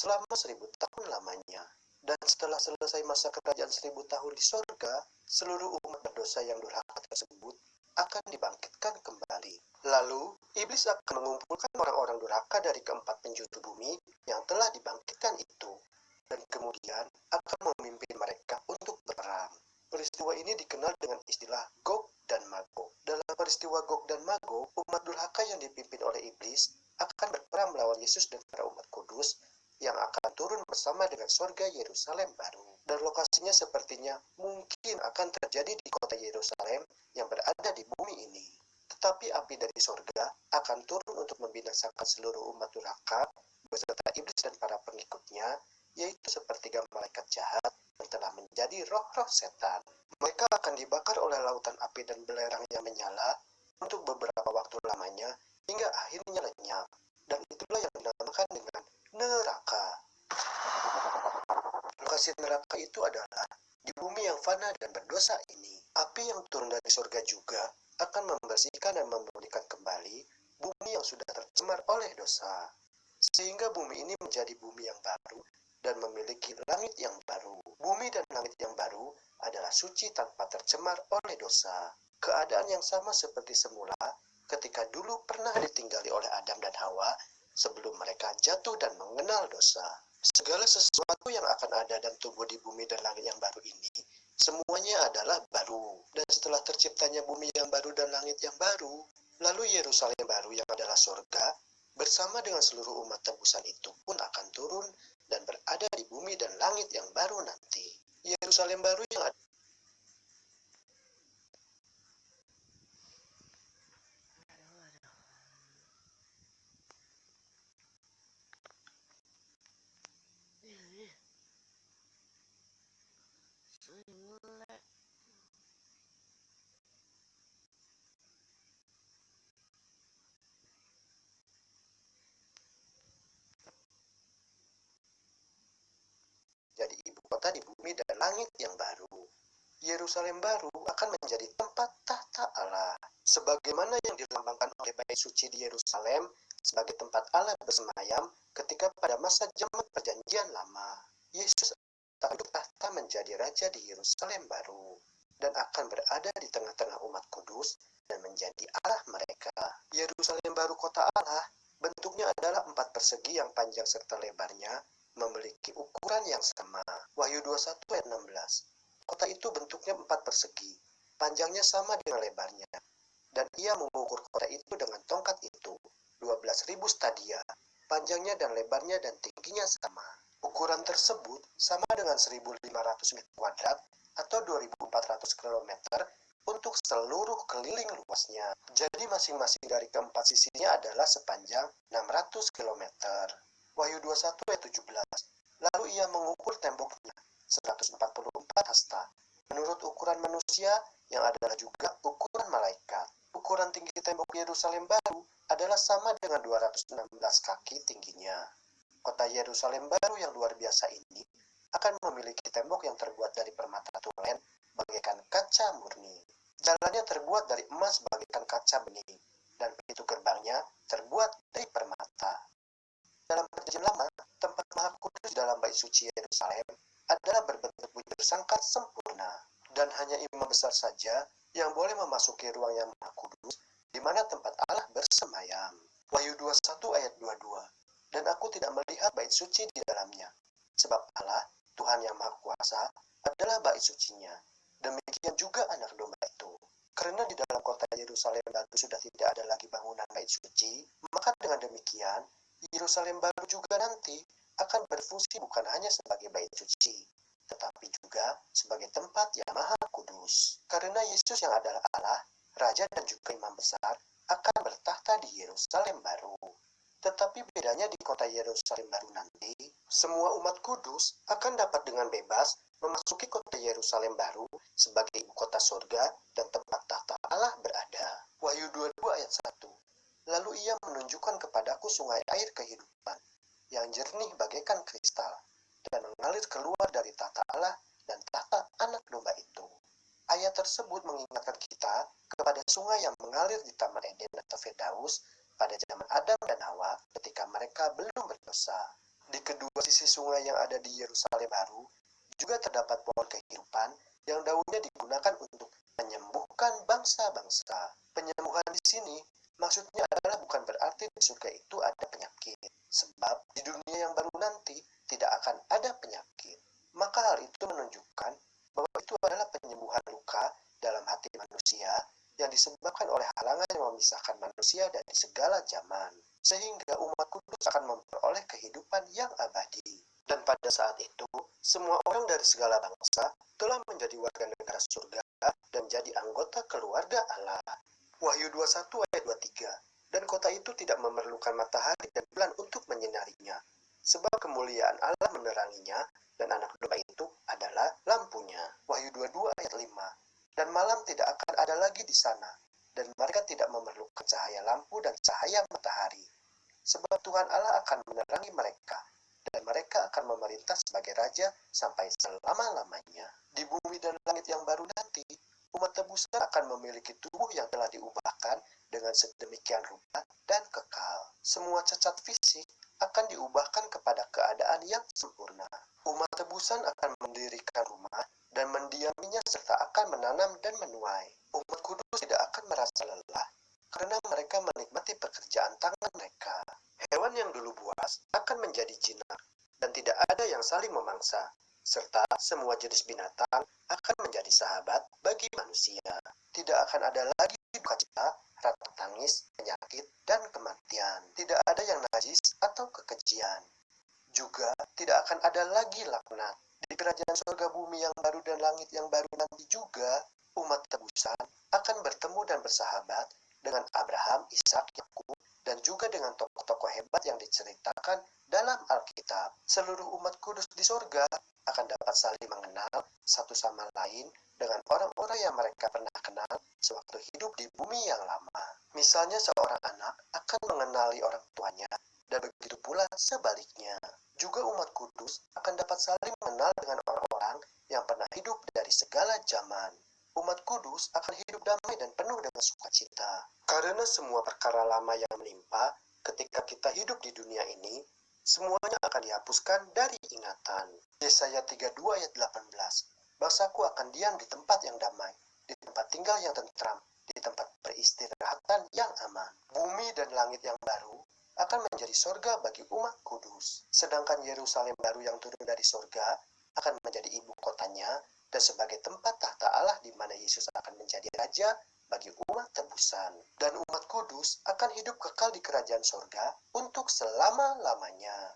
selama 1000 tahun lamanya. Dan setelah selesai masa kerajaan 1000 tahun di sorga, seluruh umat berdosa yang durhaka tersebut akan dibangkitkan kembali. Lalu, iblis akan mengumpulkan orang-orang durhaka dari keempat penjuru bumi yang telah dibangkitkan itu, dan kemudian akan memimpin mereka untuk berperang. Peristiwa ini dikenal dengan istilah Gog dan Magog. Dalam peristiwa Gog dan Magog, umat durhaka yang dipimpin oleh iblis akan berperang melawan Yesus dan para umat kudus yang akan turun bersama dengan sorga Yerusalem baru. Dan lokasinya sepertinya mungkin akan terjadi di kota Yerusalem yang berada di bumi ini. Tetapi api dari sorga akan turun untuk membinasakan seluruh umat durhaka beserta iblis dan para pengikutnya, yaitu sepertiga malaikat jahat yang telah menjadi roh-roh setan. Mereka akan dibakar oleh lautan api dan belerang yang menyala untuk beberapa waktu lamanya hingga akhirnya lenyap. Dan itulah yang dinamakan dengan neraka. Lokasi neraka itu adalah di bumi yang fana dan berdosa ini. Api yang turun dari surga juga akan membersihkan dan memulihkan kembali bumi yang sudah tercemar oleh dosa. Sehingga bumi ini menjadi bumi yang baru dan memiliki langit yang baru. Bumi dan langit yang baru adalah suci tanpa tercemar oleh dosa. Keadaan yang sama seperti semula ketika dulu pernah ditinggali oleh Adam dan Hawa sebelum mereka jatuh dan mengenal dosa. Segala sesuatu yang akan ada dan tumbuh di bumi dan langit yang baru ini, semuanya adalah baru. Dan setelah terciptanya bumi yang baru dan langit yang baru, lalu Yerusalem baru yang adalah surga, bersama dengan seluruh umat tebusan itu pun akan turun dan berada di bumi dan langit yang baru nanti. Yerusalem baru yang ada jadi ibu kota di bumi dan langit yang baru. Yerusalem baru akan menjadi tempat tahta Allah, sebagaimana yang dilambangkan oleh bait suci di Yerusalem sebagai tempat Allah bersemayam ketika pada masa zaman perjanjian lama. Yesus akan duduk tahta menjadi raja di Yerusalem baru dan akan berada di tengah-tengah umat kudus dan menjadi Allah mereka. Yerusalem baru kota Allah bentuknya adalah 4 persegi yang panjang serta lebarnya memiliki ukuran yang sama. Wahyu 21 ayat 16. Kota itu bentuknya 4 persegi, panjangnya sama dengan lebarnya, dan ia mengukur kota itu dengan tongkat itu, 12.000 stadia, panjangnya dan lebarnya dan tingginya sama. Ukuran tersebut sama dengan 1.500 meter kuadrat atau 2.400 km untuk seluruh keliling luasnya. Jadi masing-masing dari keempat sisinya adalah sepanjang 600 km. Wahyu 21 ayat 17. Lalu ia mengukur temboknya 144 hasta. Menurut ukuran manusia yang adalah juga ukuran malaikat. Ukuran tinggi tembok Yerusalem baru adalah sama dengan 216 kaki tingginya. Kota Yerusalem baru yang luar biasa ini akan memiliki tembok yang terbuat dari permata tulen bagaikan kaca murni. Jalannya terbuat dari emas bagaikan kaca bening, dan pintu gerbangnya terbuat dari permata. Dalam perjanjian lama, tempat maha kudus di dalam bait suci Yerusalem adalah berbentuk bujur sangkar sempurna, dan hanya imam besar saja yang boleh memasuki ruang yang maha kudus, di mana tempat Allah bersemayam. Wahyu 21 ayat 22. Dan aku tidak melihat bait suci di dalamnya, sebab Allah, Tuhan yang maha kuasa, adalah bait sucinya. Demikian juga anak domba itu. Karena di dalam kota Yerusalem baru sudah tidak ada lagi bangunan bait suci, maka dengan demikian, Yerusalem baru juga nanti akan berfungsi bukan hanya sebagai bait suci, tetapi juga sebagai tempat yang maha kudus. Karena Yesus yang adalah Allah, Raja dan juga Imam Besar, akan bertahta di Yerusalem baru. Tetapi bedanya di kota Yerusalem baru nanti, semua umat kudus akan dapat dengan bebas memasuki kota Yerusalem baru sebagai ibu kota surga dan tempat tahta Allah berada. Wahyu 22 ayat 1. Lalu ia menunjukkan kepadaku sungai air kehidupan yang jernih bagaikan kristal dan mengalir keluar dari tahta Allah dan tahta anak domba itu. Ayat tersebut mengingatkan kita kepada sungai yang mengalir di Taman Eden atau Firdaus pada zaman Adam dan Hawa ketika mereka belum berdosa. Di kedua sisi sungai yang ada di Yerusalem baru, juga terdapat pohon kehidupan yang daunnya digunakan untuk menyembuhkan bangsa-bangsa. Penyembuhan di sini maksudnya adalah bukan berarti di surga itu ada penyakit, sebab di dunia yang baru nanti tidak akan ada penyakit. Maka hal itu menunjukkan bahwa itu adalah penyembuhan luka dalam hati manusia yang disebabkan oleh halangan yang memisahkan manusia dari segala zaman, sehingga umat kudus akan memperoleh kehidupan yang abadi. Dan pada saat itu, semua orang dari segala bangsa telah menjadi warga negara surga dan jadi anggota keluarga Allah. Wahyu 21 ayat 23. Dan kota itu tidak memerlukan matahari dan bulan untuk menyinarinya, sebab kemuliaan Allah meneranginya, dan anak domba itu adalah lampunya. Wahyu 22 ayat 5. Dan malam tidak akan ada lagi di sana, dan mereka tidak memerlukan cahaya lampu dan cahaya matahari, sebab Tuhan Allah akan menerangi mereka, dan mereka akan memerintah sebagai raja sampai selama-lamanya. Di bumi dan langit yang baru nanti, umat tebusan akan memiliki tubuh yang telah diubahkan dengan sedemikian rupa dan kekal. Semua cacat fisik akan diubahkan kepada keadaan yang sempurna. Umat tebusan akan mendirikan rumah dan mendiaminya serta akan menanam dan menuai. Umat kudus tidak akan merasa lelah karena mereka menikmati pekerjaan tangan mereka. Hewan yang dulu buas akan menjadi jinak dan tidak ada yang saling memangsa, serta semua jenis binatang akan menjadi sahabat bagi manusia. Tidak akan ada lagi duka cita, rata tangis, penyakit, dan kematian. Tidak ada yang najis atau kekejian. Juga tidak akan ada lagi laknat. Di kerajaan surga bumi yang baru dan langit yang baru nanti juga, umat tebusan akan bertemu dan bersahabat dengan Abraham, Ishak, Yakub, dan juga dengan tokoh-tokoh hebat yang diceritakan dalam Alkitab. Seluruh umat kudus di surga akan dapat saling mengenal satu sama lain dengan orang-orang yang mereka pernah kenal sewaktu hidup di bumi yang lama. Misalnya seorang anak akan mengenali orang tuanya, dan begitu pula sebaliknya. Juga umat kudus akan dapat saling mengenal dengan orang-orang yang pernah hidup dari segala zaman. Umat kudus akan hidup damai dan penuh dengan sukacita. Karena semua perkara lama yang menimpa ketika kita hidup di dunia ini, semuanya akan dihapuskan dari ingatan. Yesaya 32 ayat 18. Bangsaku akan diam di tempat yang damai, di tempat tinggal yang tentram, di tempat peristirahatan yang aman. Bumi dan langit yang baru akan menjadi sorga bagi umat kudus. Sedangkan Yerusalem baru yang turun dari sorga akan menjadi ibu kotanya dan sebagai tempat tahta Allah di mana Yesus akan menjadi raja bagi umat tebusan. Dan umat kudus akan hidup kekal di kerajaan sorga untuk selama-lamanya.